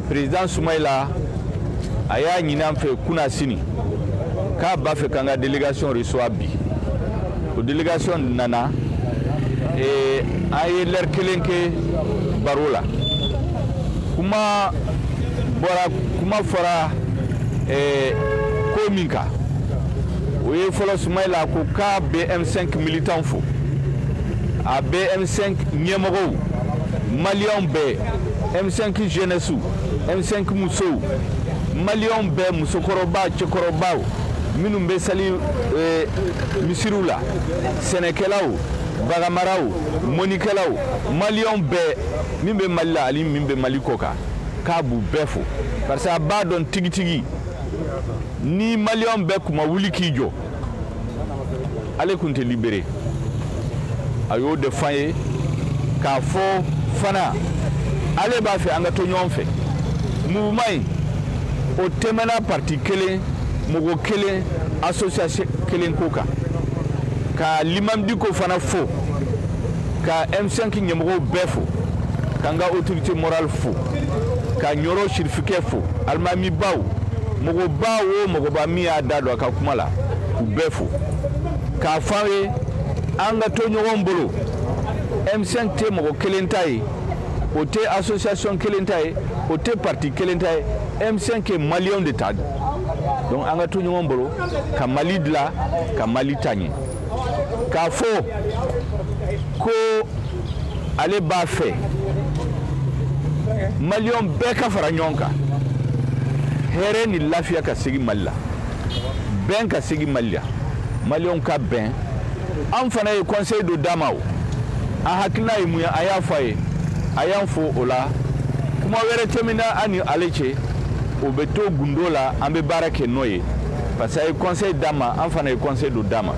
président Soumaïla aya ñinan fe kuna sini ka ba fe kanga délégation reçoit bi o délégation nana aye ler kelenke barola kuma fora kominka oye folo Soumaïla ko ka BM5 militant fo a BM5 ñemogo Malion be M5 jeunesse M5 muso Malion be musokoroba chekoroba minnu be sali misirula senekelaw bagamaraw monikelaw Malion be min be Malila ali min be Malikoka ka bu befo parce que ba don tigitigi ni Malion be kuma wuli kijo ale kunte libéré ayo de faye ka fo fana ale ba fe anga to ñon fe mouvement o temena parti kelen mogo kelen association kelen koka ka limam diko fana fo ka M5 ñemogo befo kanga autorité morale fo ka ñoro certificat fo almami baw mogo bawo mogo ba mi adado ka kumala ku befo ka fawe anga to ñogon bolo M5 te mogo kelen tay o te association kelen tay o te parti kelen tay M5 est Malien de tad donc anga to ñogon bolo ka Mali dla ka Mali tagné ka fo ko ale ba fe Malion be ka fara ñonka here ni lafiya ka sigi Malila ben ka sigi Malila Malion ka ben an fana ye conseil de damaw a hakina yi muya aya faye ayan fo ola kuma were temina ani aleche o beto gundola ambe barake noye parce que conseil dama an fana ye conseil de dama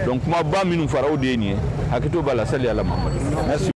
donc kuma ba minu farao de ni hakito bala sali ala Muhammad merci.